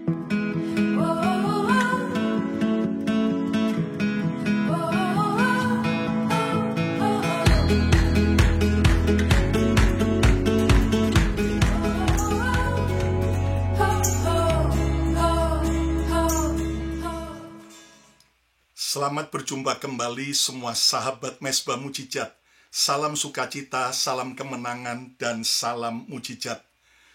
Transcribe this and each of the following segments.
Selamat berjumpa kembali semua sahabat Mezbah Mujizat. Salam sukacita, salam kemenangan, dan salam mujizat.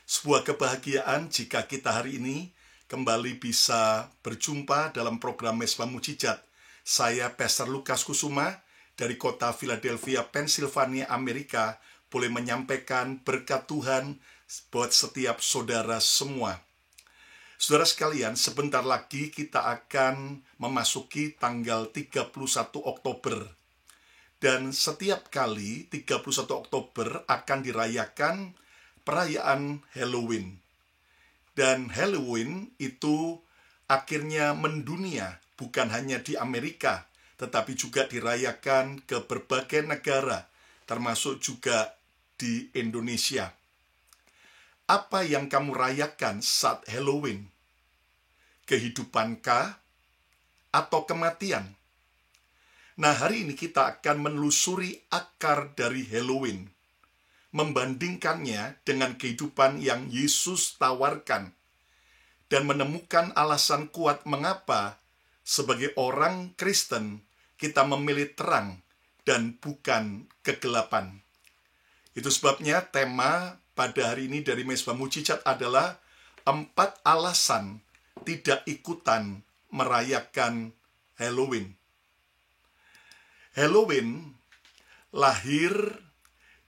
Sebuah kebahagiaan jika kita hari ini kembali bisa berjumpa dalam program Mezbah Mujizat. Saya Pastor Lukas Kusuma dari kota Philadelphia, Pennsylvania, Amerika, boleh menyampaikan berkat Tuhan buat setiap saudara semua. Saudara sekalian, sebentar lagi kita akan memasuki tanggal 31 Oktober. Dan setiap kali 31 Oktober akan dirayakan perayaan Halloween. Dan Halloween itu akhirnya mendunia, bukan hanya di Amerika, tetapi juga dirayakan ke berbagai negara, termasuk juga di Indonesia. Apa yang kamu rayakan saat Halloween? Kehidupankah atau kematian? Nah, hari ini kita akan menelusuri akar dari Halloween, membandingkannya dengan kehidupan yang Yesus tawarkan, dan menemukan alasan kuat mengapa sebagai orang Kristen kita memilih terang dan bukan kegelapan. Itu sebabnya tema pada hari ini dari Mezbah Mujizat adalah 4 alasan tidak ikutan merayakan Halloween. Halloween lahir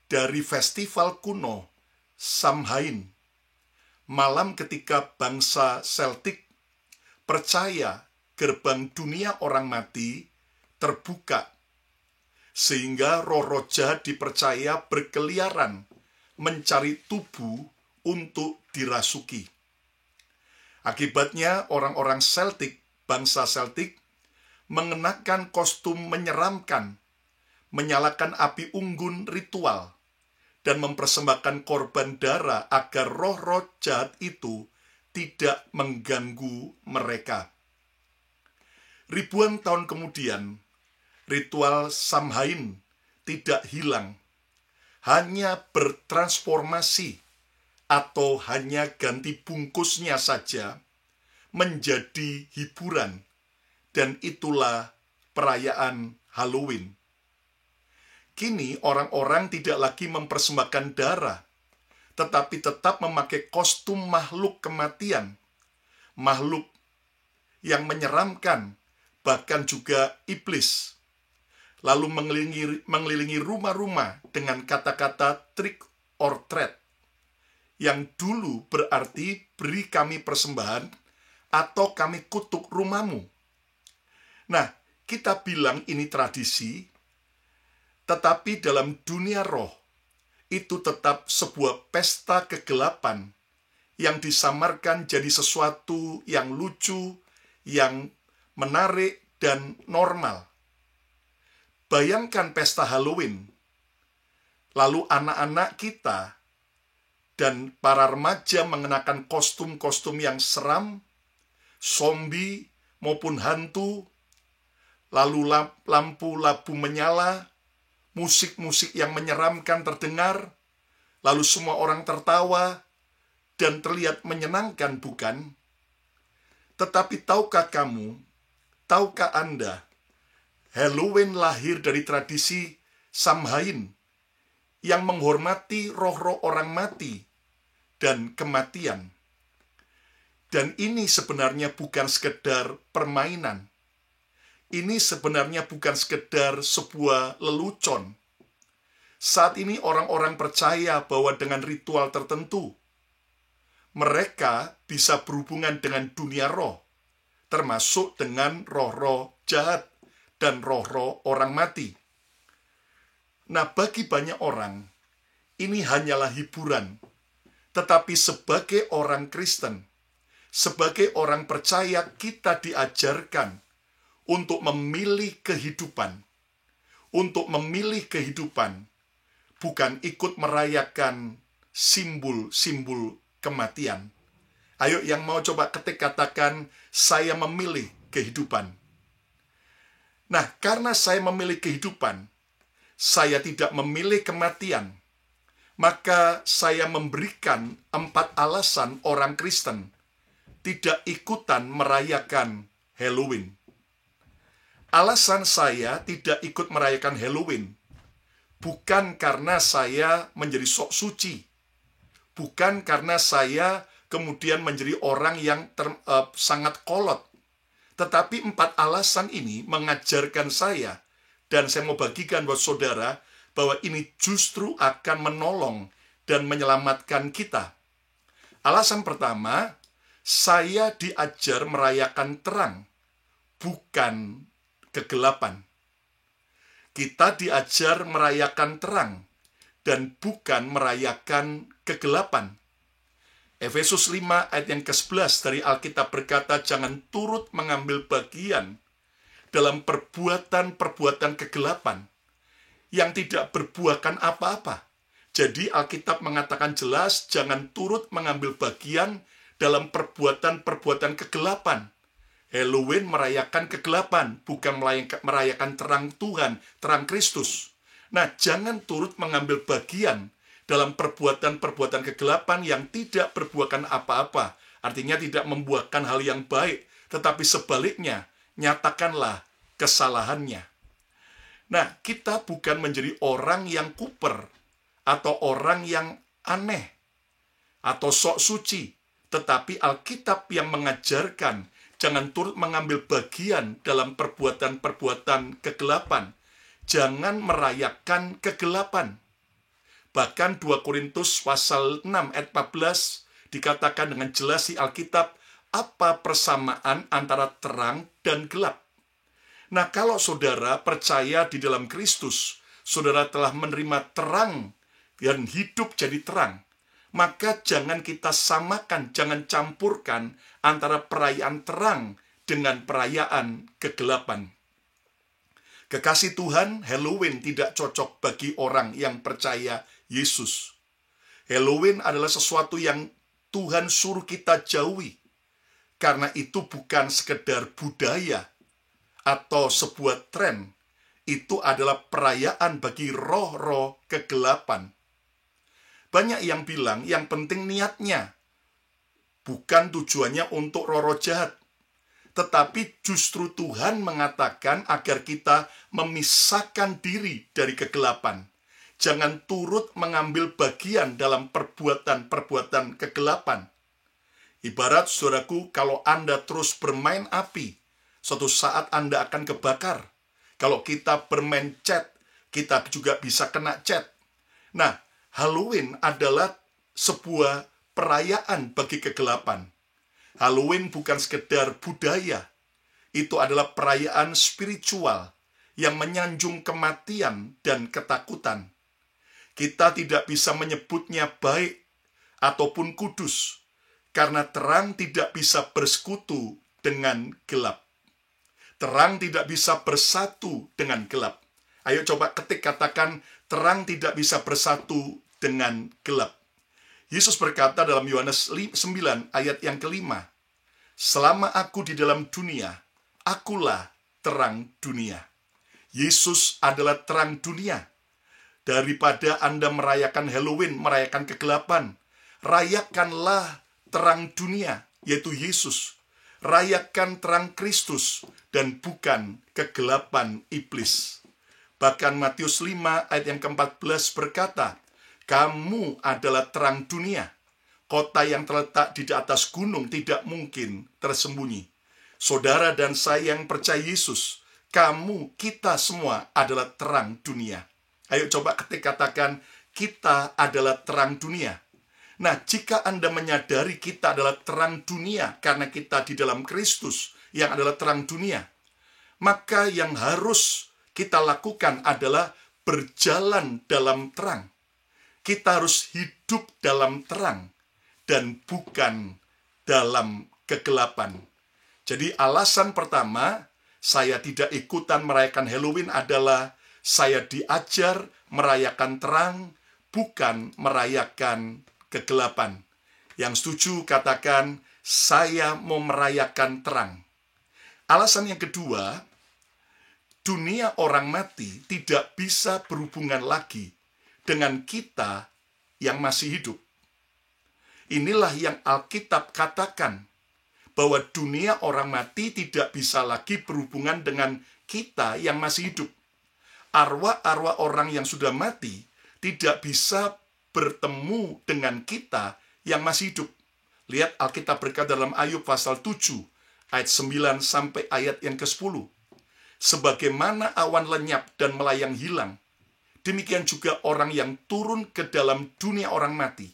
dari festival kuno Samhain, malam ketika bangsa Celtic percaya gerbang dunia orang mati terbuka, sehingga roh-roh jahat dipercaya berkeliaran mencari tubuh untuk dirasuki. Akibatnya orang-orang Celtic, bangsa Celtic, mengenakan kostum menyeramkan, menyalakan api unggun ritual, dan mempersembahkan korban darah agar roh-roh jahat itu tidak mengganggu mereka. Ribuan tahun kemudian, ritual Samhain tidak hilang, hanya bertransformasi atau hanya ganti bungkusnya saja menjadi hiburan, dan itulah perayaan Halloween. Kini orang-orang tidak lagi mempersembahkan darah, tetapi tetap memakai kostum makhluk kematian, makhluk yang menyeramkan, bahkan juga iblis, lalu mengelilingi rumah-rumah dengan kata-kata trick or treat, yang dulu berarti beri kami persembahan atau kami kutuk rumahmu. Nah, kita bilang ini tradisi, tetapi dalam dunia roh itu tetap sebuah pesta kegelapan yang disamarkan jadi sesuatu yang lucu, yang menarik dan normal. Bayangkan pesta Halloween, lalu anak-anak kita dan para remaja mengenakan kostum-kostum yang seram, zombie maupun hantu, lalu lampu-lampu menyala, musik-musik yang menyeramkan terdengar, lalu semua orang tertawa dan terlihat menyenangkan, bukan? Tetapi tahukah Anda, Halloween lahir dari tradisi Samhain yang menghormati roh-roh orang mati dan kematian. Dan ini sebenarnya bukan sekedar permainan. Ini sebenarnya bukan sekedar sebuah lelucon. Saat ini orang-orang percaya bahwa dengan ritual tertentu, mereka bisa berhubungan dengan dunia roh, termasuk dengan roh-roh jahat dan roh-roh orang mati. Nah, bagi banyak orang, ini hanyalah hiburan. Tetapi sebagai orang Kristen, sebagai orang percaya, kita diajarkan untuk memilih kehidupan. Untuk memilih kehidupan, bukan ikut merayakan simbol-simbol kematian. Ayo yang mau coba ketik katakan, saya memilih kehidupan. Nah, karena saya memilih kehidupan, saya tidak memilih kematian, maka saya memberikan 4 alasan orang Kristen tidak ikutan merayakan Halloween. Alasan saya tidak ikut merayakan Halloween bukan karena saya menjadi sok suci, bukan karena saya kemudian menjadi orang yang sangat kolot. Tetapi 4 alasan ini mengajarkan saya, dan saya mau bagikan buat saudara, bahwa ini justru akan menolong dan menyelamatkan kita. Alasan pertama, saya diajar merayakan terang, bukan kegelapan. Kita diajar merayakan terang, dan bukan merayakan kegelapan. Efesus 5 ayat yang ke-11 dari Alkitab berkata, jangan turut mengambil bagian dalam perbuatan-perbuatan kegelapan yang tidak berbuahkan apa-apa. Jadi Alkitab mengatakan jelas, jangan turut mengambil bagian dalam perbuatan-perbuatan kegelapan. Halloween merayakan kegelapan, bukan merayakan terang Tuhan, terang Kristus. Nah, jangan turut mengambil bagian dalam perbuatan-perbuatan kegelapan yang tidak berbuahkan apa-apa. Artinya tidak membuahkan hal yang baik, tetapi sebaliknya, nyatakanlah kesalahannya. Nah, kita bukan menjadi orang yang kuper, atau orang yang aneh, atau sok suci. Tetapi Alkitab yang mengajarkan, jangan turut mengambil bagian dalam perbuatan-perbuatan kegelapan. Jangan merayakan kegelapan. Bahkan 2 Korintus pasal 6 ayat 14 dikatakan dengan jelas di Alkitab, apa persamaan antara terang dan gelap. Nah, kalau saudara percaya di dalam Kristus, saudara telah menerima terang dan hidup jadi terang, maka jangan kita samakan, jangan campurkan antara perayaan terang dengan perayaan kegelapan. Kekasih Tuhan, Halloween tidak cocok bagi orang yang percaya Yesus. Halloween adalah sesuatu yang Tuhan suruh kita jauhi. Karena itu bukan sekedar budaya atau sebuah tren. Itu adalah perayaan bagi roh-roh kegelapan. Banyak yang bilang yang penting niatnya. Bukan tujuannya untuk roh-roh jahat. Tetapi justru Tuhan mengatakan agar kita memisahkan diri dari kegelapan. Jangan turut mengambil bagian dalam perbuatan-perbuatan kegelapan. Ibarat, saudaraku, kalau Anda terus bermain api, suatu saat Anda akan kebakar. Kalau kita bermain cat, kita juga bisa kena cat. Nah, Halloween adalah sebuah perayaan bagi kegelapan. Halloween bukan sekedar budaya. Itu adalah perayaan spiritual yang menyanjung kematian dan ketakutan. Kita tidak bisa menyebutnya baik ataupun kudus, karena terang tidak bisa bersekutu dengan gelap. Terang tidak bisa bersatu dengan gelap. Ayo coba ketik katakan, terang tidak bisa bersatu dengan gelap. Yesus berkata dalam Yohanes 9 ayat yang ke-5, selama aku di dalam dunia, akulah terang dunia. Yesus adalah terang dunia. Daripada Anda merayakan Halloween, merayakan kegelapan, rayakanlah terang dunia, yaitu Yesus. Rayakan terang Kristus dan bukan kegelapan iblis. Bahkan Matius 5 ayat yang ke-14 berkata, kamu adalah terang dunia. Kota yang terletak di atas gunung tidak mungkin tersembunyi. Saudara dan saya yang percaya Yesus, kita semua adalah terang dunia. Ayo coba ketik katakan, kita adalah terang dunia. Nah, jika Anda menyadari kita adalah terang dunia karena kita di dalam Kristus yang adalah terang dunia, maka yang harus kita lakukan adalah berjalan dalam terang. Kita harus hidup dalam terang dan bukan dalam kegelapan. Jadi alasan pertama, saya tidak ikutan merayakan Halloween adalah saya diajar merayakan terang, bukan merayakan kegelapan. Yang setuju katakan, saya mau merayakan terang. Alasan yang kedua, dunia orang mati tidak bisa berhubungan lagi dengan kita yang masih hidup. Inilah yang Alkitab katakan, bahwa dunia orang mati tidak bisa lagi berhubungan dengan kita yang masih hidup. Arwah-arwah orang yang sudah mati tidak bisa bertemu dengan kita yang masih hidup. Lihat Alkitab berkata dalam Ayub pasal 7, ayat 9 sampai ayat yang ke-10. Sebagaimana awan lenyap dan melayang hilang, demikian juga orang yang turun ke dalam dunia orang mati.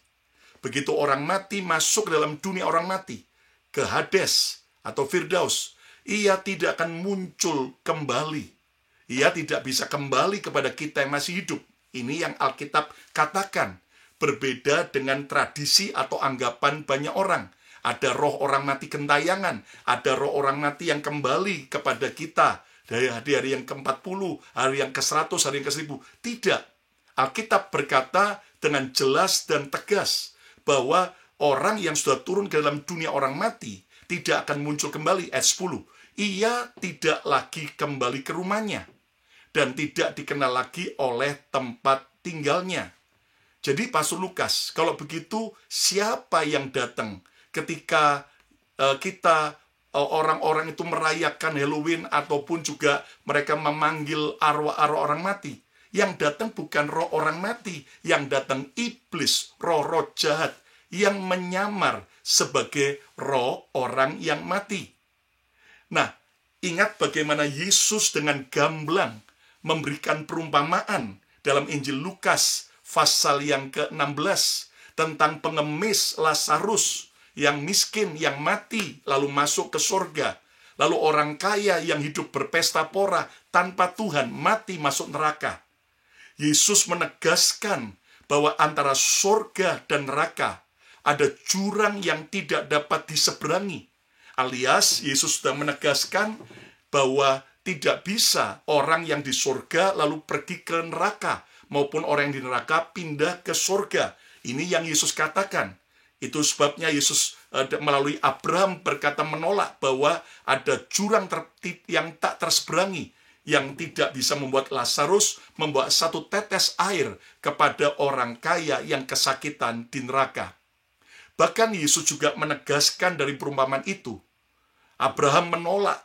Begitu orang mati masuk ke dalam dunia orang mati, ke Hades atau Firdaus, ia tidak akan muncul kembali. Ia tidak bisa kembali kepada kita yang masih hidup. Ini yang Alkitab katakan. Berbeda dengan tradisi atau anggapan banyak orang. Ada roh orang mati gentayangan. Ada roh orang mati yang kembali kepada kita. Dari hari yang ke-40, hari yang ke-100, hari yang ke-1000. Tidak. Alkitab berkata dengan jelas dan tegas bahwa orang yang sudah turun ke dalam dunia orang mati tidak akan muncul kembali. Ayat 10. Ia tidak lagi kembali ke rumahnya dan tidak dikenal lagi oleh tempat tinggalnya. Jadi Pastor Lukas, kalau begitu siapa yang datang ketika kita orang-orang itu merayakan Halloween ataupun juga mereka memanggil arwah-arwah orang mati? Yang datang bukan roh orang mati, yang datang iblis, roh-roh jahat yang menyamar sebagai roh orang yang mati. Nah, ingat bagaimana Yesus dengan gamblang memberikan perumpamaan dalam Injil Lukas pasal yang ke-16 tentang pengemis Lazarus yang miskin, yang mati lalu masuk ke surga. Lalu orang kaya yang hidup berpesta pora tanpa Tuhan mati masuk neraka. Yesus menegaskan bahwa antara surga dan neraka ada jurang yang tidak dapat diseberangi. Alias Yesus sudah menegaskan bahwa tidak bisa orang yang di surga lalu pergi ke neraka, maupun orang yang di neraka pindah ke surga. Ini yang Yesus katakan. Itu sebabnya Yesus melalui Abraham berkata menolak bahwa ada jurang yang tak terseberangi, yang tidak bisa membuat Lazarus membawa satu tetes air kepada orang kaya yang kesakitan di neraka. Bahkan Yesus juga menegaskan dari perumpamaan itu, Abraham menolak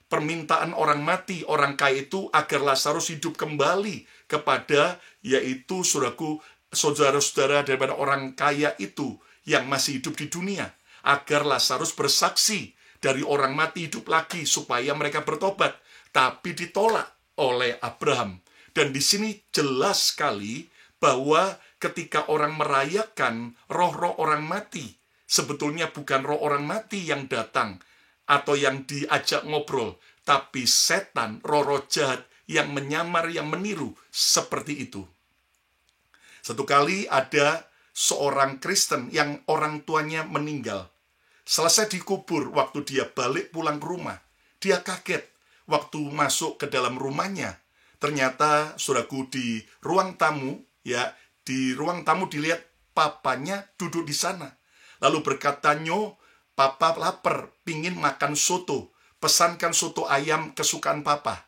permintaan orang mati, orang kaya itu agar Lazarus hidup kembali kepada, yaitu saudara-saudara daripada orang kaya itu yang masih hidup di dunia. Agar Lazarus bersaksi dari orang mati hidup lagi supaya mereka bertobat. Tapi ditolak oleh Abraham. Dan di sini jelas sekali bahwa ketika orang merayakan roh-roh orang mati, sebetulnya bukan roh orang mati yang datang atau yang diajak ngobrol, tapi setan, roh-roh jahat yang menyamar, yang meniru seperti itu. Satu kali ada seorang Kristen yang orang tuanya meninggal. Selesai dikubur, waktu dia balik pulang ke rumah, dia kaget waktu masuk ke dalam rumahnya. Ternyata saudaraku di ruang tamu, di ruang tamu dilihat papanya duduk di sana. Lalu berkata, "Nyo, papa lapar, pingin makan soto. Pesankan soto ayam kesukaan papa."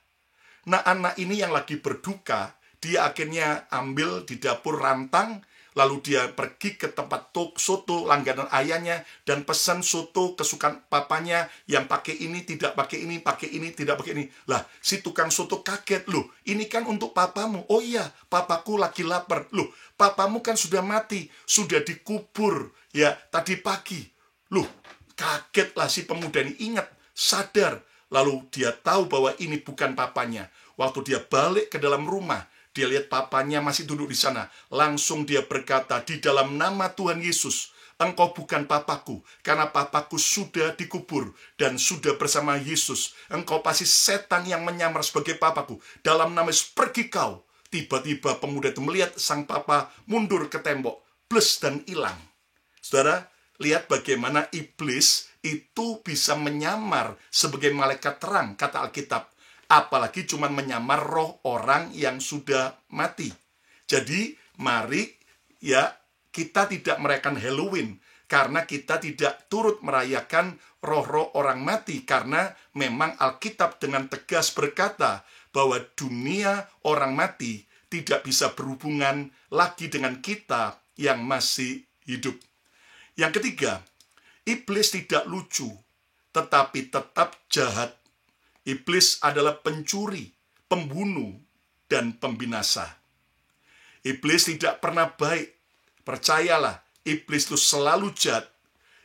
Nah, anak ini yang lagi berduka, dia akhirnya ambil di dapur rantang, lalu dia pergi ke tempat soto langganan ayahnya dan pesan soto kesukaan papanya yang pakai ini, tidak pakai ini, pakai ini, tidak pakai ini. Lah, si tukang soto kaget, "Loh, ini kan untuk papamu." "Oh iya, papaku lagi lapar." "Loh, papamu kan sudah mati, sudah dikubur tadi pagi." Loh, kagetlah si pemuda ini, ingat, sadar. Lalu dia tahu bahwa ini bukan papanya. Waktu dia balik ke dalam rumah, dia lihat papanya masih duduk di sana. Langsung dia berkata, "Di dalam nama Tuhan Yesus, engkau bukan papaku, karena papaku sudah dikubur dan sudah bersama Yesus. Engkau pasti setan yang menyamar sebagai papaku. Dalam nama Yesus, pergi kau." Tiba-tiba pemuda itu melihat sang papa mundur ke tembok, bles dan hilang. Saudara, lihat bagaimana iblis itu bisa menyamar sebagai malaikat terang, kata Alkitab. Apalagi cuma menyamar roh orang yang sudah mati. Jadi, mari kita tidak merayakan Halloween karena kita tidak turut merayakan roh-roh orang mati, karena memang Alkitab dengan tegas berkata bahwa dunia orang mati tidak bisa berhubungan lagi dengan kita yang masih hidup. Yang ketiga, iblis tidak lucu, tetapi tetap jahat. Iblis adalah pencuri, pembunuh, dan pembinasa. Iblis tidak pernah baik. Percayalah, iblis itu selalu jahat.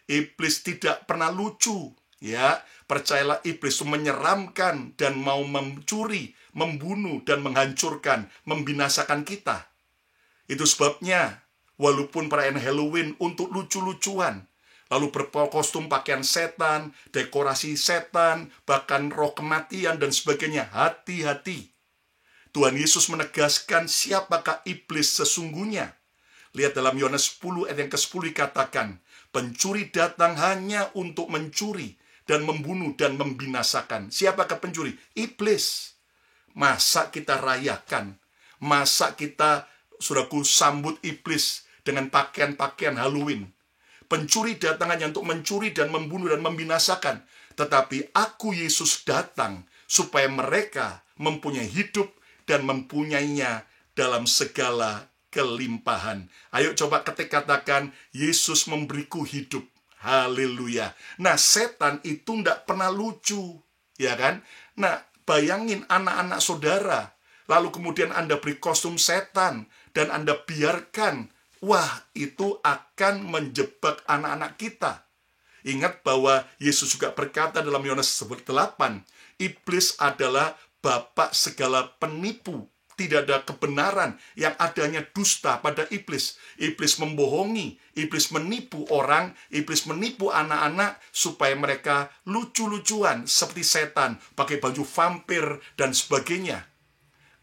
Iblis tidak pernah lucu. Ya, percayalah, iblis itu menyeramkan dan mau mencuri, membunuh, dan menghancurkan, membinasakan kita. Itu sebabnya, walaupun perayaan Halloween untuk lucu-lucuan, lalu berkostum pakaian setan, dekorasi setan, bahkan roh kematian dan sebagainya. Hati-hati. Tuhan Yesus menegaskan siapakah iblis sesungguhnya. Lihat dalam Yohanes 10 ayat yang ke-10 dikatakan, pencuri datang hanya untuk mencuri dan membunuh dan membinasakan. Siapakah pencuri? Iblis. Masa kita rayakan? Masa kita, saudaraku, sambut iblis dengan pakaian-pakaian Halloween? Pencuri datang hanya untuk mencuri dan membunuh dan membinasakan. Tetapi aku, Yesus, datang supaya mereka mempunyai hidup dan mempunyainya dalam segala kelimpahan. Ayo coba katakan, Yesus memberiku hidup. Haleluya. Nah, setan itu tidak pernah lucu, ya kan? Nah, bayangin anak-anak saudara, lalu kemudian Anda beri kostum setan, dan Anda biarkan. Wah, itu akan menjebak anak-anak kita. Ingat bahwa Yesus juga berkata dalam Yohanes 8, iblis adalah bapak segala penipu. Tidak ada kebenaran, yang adanya dusta pada iblis. Iblis membohongi, iblis menipu orang, iblis menipu anak-anak supaya mereka lucu-lucuan seperti setan, pakai baju vampir dan sebagainya.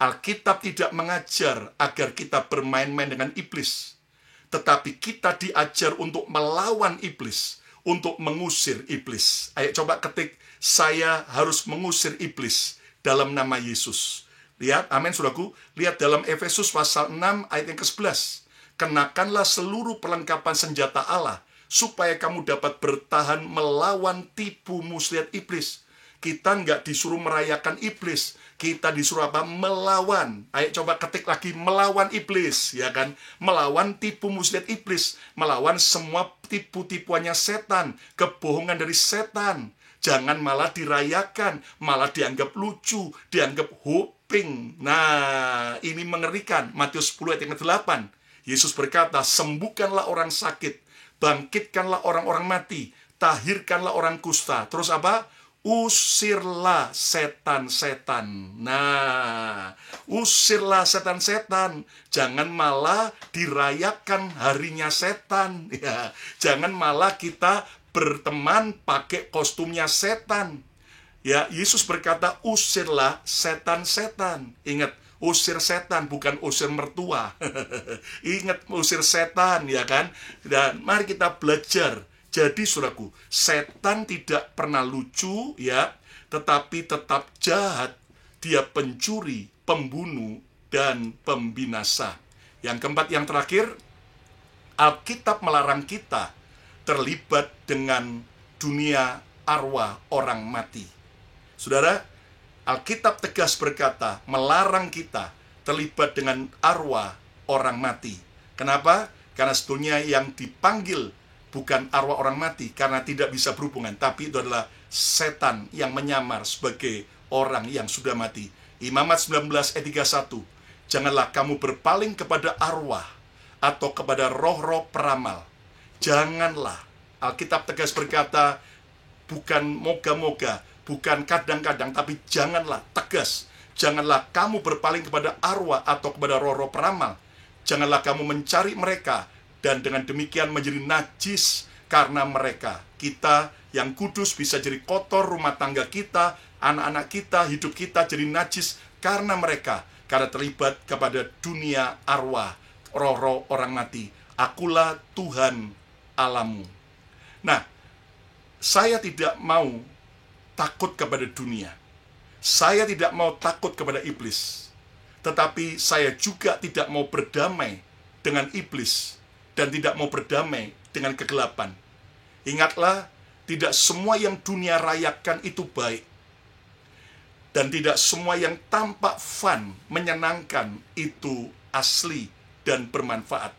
Alkitab tidak mengajar agar kita bermain-main dengan iblis. Tetapi kita diajar untuk melawan iblis, untuk mengusir iblis. Ayo coba ketik, saya harus mengusir iblis dalam nama Yesus. Lihat, amin saudaraku. Lihat dalam Efesus pasal 6 ayat yang ke-11. Kenakanlah seluruh perlengkapan senjata Allah, supaya kamu dapat bertahan melawan tipu muslihat iblis. Kita nggak disuruh merayakan iblis. Kita disuruh apa? Melawan. Ayo coba ketik lagi, melawan iblis, ya kan? Melawan tipu muslihat iblis. Melawan semua tipu-tipuannya setan. Kebohongan dari setan. Jangan malah dirayakan, malah dianggap lucu, dianggap hoping. Nah, ini mengerikan. Matius 10 ayat yang ke-8. Yesus berkata, sembuhkanlah orang sakit, bangkitkanlah orang-orang mati, tahirkanlah orang kusta. Terus apa? Usirlah setan-setan. Nah, usirlah setan-setan. Jangan malah dirayakan harinya setan. Ya, jangan malah kita berteman pakai kostumnya setan. Ya, Yesus berkata, usirlah setan-setan. Ingat, usir setan, bukan usir mertua. Ingat, usir setan, ya kan? Dan mari kita belajar. Jadi, saudaraku, setan tidak pernah lucu, ya, tetapi tetap jahat. Dia pencuri, pembunuh, dan pembinasa. Yang keempat, yang terakhir, Alkitab melarang kita terlibat dengan dunia arwah orang mati. Saudara, Alkitab tegas berkata, melarang kita terlibat dengan arwah orang mati. Kenapa? Karena sebetulnya yang dipanggil bukan arwah orang mati, karena tidak bisa berhubungan, tapi itu adalah setan yang menyamar sebagai orang yang sudah mati. Imamat 19 ayat 31, janganlah kamu berpaling kepada arwah atau kepada roh-roh peramal. Janganlah. Alkitab tegas berkata, bukan moga-moga, bukan kadang-kadang, tapi janganlah, tegas. Janganlah kamu berpaling kepada arwah atau kepada roh-roh peramal. Janganlah kamu mencari mereka, dan dengan demikian menjadi najis karena mereka. Kita yang kudus bisa jadi kotor, rumah tangga kita, anak-anak kita, hidup kita jadi najis karena mereka. Karena terlibat kepada dunia arwah, roh-roh orang mati. Akulah Tuhan Allahmu. Nah, saya tidak mau takut kepada dunia. Saya tidak mau takut kepada iblis. Tetapi saya juga tidak mau berdamai dengan iblis dan tidak mau berdamai dengan kegelapan. Ingatlah, tidak semua yang dunia rayakan itu baik. Dan tidak semua yang tampak fun, menyenangkan itu asli dan bermanfaat.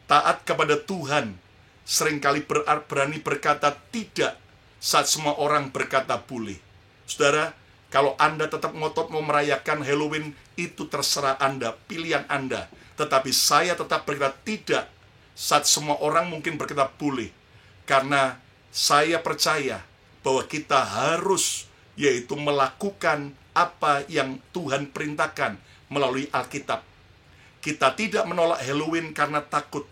Taat kepada Tuhan seringkali berani berkata tidak saat semua orang berkata boleh. Saudara, kalau Anda tetap ngotot mau merayakan Halloween, itu terserah Anda, pilihan Anda. Tetapi saya tetap berkata tidak saat semua orang mungkin berkata boleh. Karena saya percaya bahwa kita harus yaitu melakukan apa yang Tuhan perintahkan melalui Alkitab. Kita tidak menolak Halloween karena takut,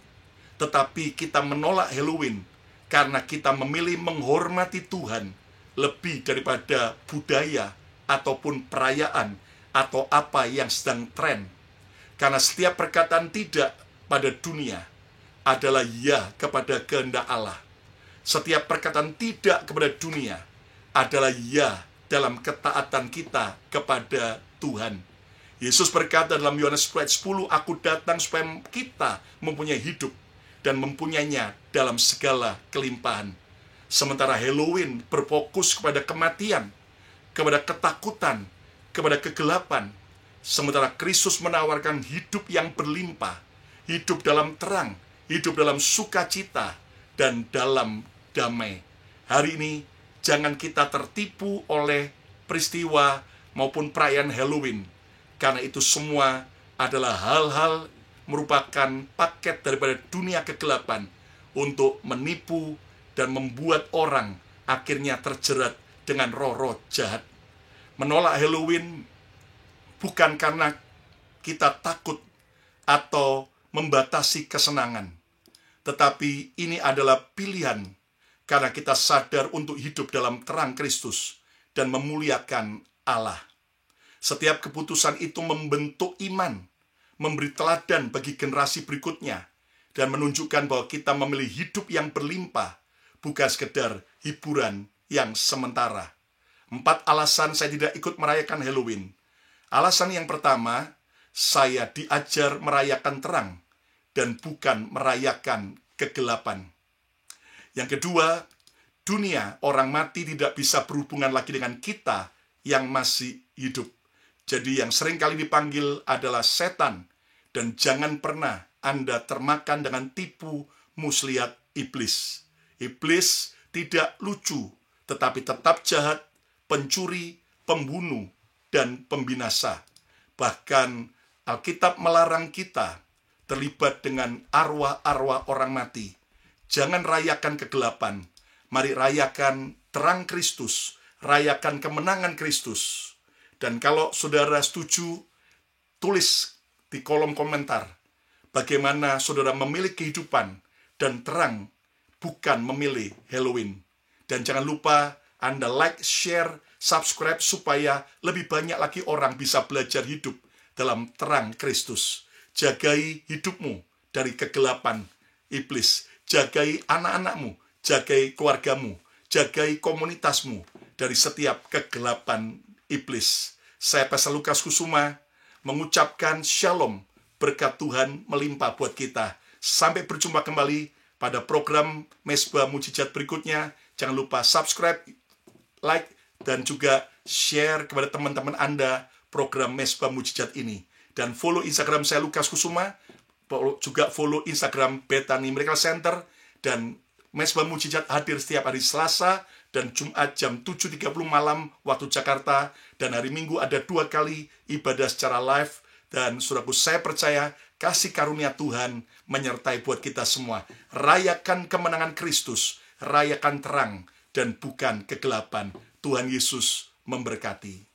tetapi kita menolak Halloween karena kita memilih menghormati Tuhan lebih daripada budaya ataupun perayaan atau apa yang sedang tren. Karena setiap perkataan tidak pada dunia adalah ya kepada kehendak Allah. Setiap perkataan tidak kepada dunia adalah ya dalam ketaatan kita kepada Tuhan. Yesus berkata dalam Yohanes 10, aku datang supaya kita mempunyai hidup dan mempunyainya dalam segala kelimpahan. Sementara Halloween berfokus kepada kematian, kepada ketakutan, kepada kegelapan. Sementara Kristus menawarkan hidup yang berlimpah, hidup dalam terang, hidup dalam sukacita, dan dalam damai. Hari ini, jangan kita tertipu oleh peristiwa maupun perayaan Halloween. Karena itu semua adalah hal-hal merupakan paket daripada dunia kegelapan untuk menipu dan membuat orang akhirnya terjerat dengan roh-roh jahat. Menolak Halloween bukan karena kita takut atau membatasi kesenangan. Tetapi ini adalah pilihan karena kita sadar untuk hidup dalam terang Kristus dan memuliakan Allah. Setiap keputusan itu membentuk iman, memberi teladan bagi generasi berikutnya, dan menunjukkan bahwa kita memilih hidup yang berlimpah, bukan sekedar hiburan yang sementara. 4 alasan saya tidak ikut merayakan Halloween. Alasan yang pertama, saya diajar merayakan terang dan bukan merayakan kegelapan. Yang kedua, dunia, orang mati tidak bisa berhubungan lagi dengan kita yang masih hidup. Jadi yang sering kali dipanggil adalah setan. Dan jangan pernah Anda termakan dengan tipu muslihat iblis. Iblis tidak lucu, tetapi tetap jahat, pencuri, pembunuh, dan pembinasa. Bahkan Alkitab melarang kita terlibat dengan arwah-arwah orang mati. Jangan rayakan kegelapan. Mari rayakan terang Kristus, rayakan kemenangan Kristus. Dan kalau saudara setuju, tulis di kolom komentar bagaimana saudara memilih kehidupan dan terang, bukan memilih Halloween. Dan jangan lupa Anda like, share, subscribe supaya lebih banyak lagi orang bisa belajar hidup dalam terang Kristus. Jagai hidupmu dari kegelapan iblis. Jagai anak-anakmu, jagai keluargamu, jagai komunitasmu dari setiap kegelapan iblis. Saya Pastor Lukas Kusuma mengucapkan shalom, berkat Tuhan melimpah buat kita. Sampai berjumpa kembali pada program Mesbah Mujizat berikutnya. Jangan lupa subscribe, like, dan juga share kepada teman-teman Anda program Mesbah Mujizat ini. Dan follow Instagram saya Lukas Kusuma, juga follow Instagram Bethany Miracle Center, dan Mesbah Mujizat hadir setiap hari Selasa dan Jumat jam 7.30 malam waktu Jakarta, dan hari Minggu ada 2 kali ibadah secara live. Dan saudaraku, saya percaya kasih karunia Tuhan menyertai buat kita semua. Rayakan kemenangan Kristus, rayakan terang dan bukan kegelapan. Tuhan Yesus memberkati.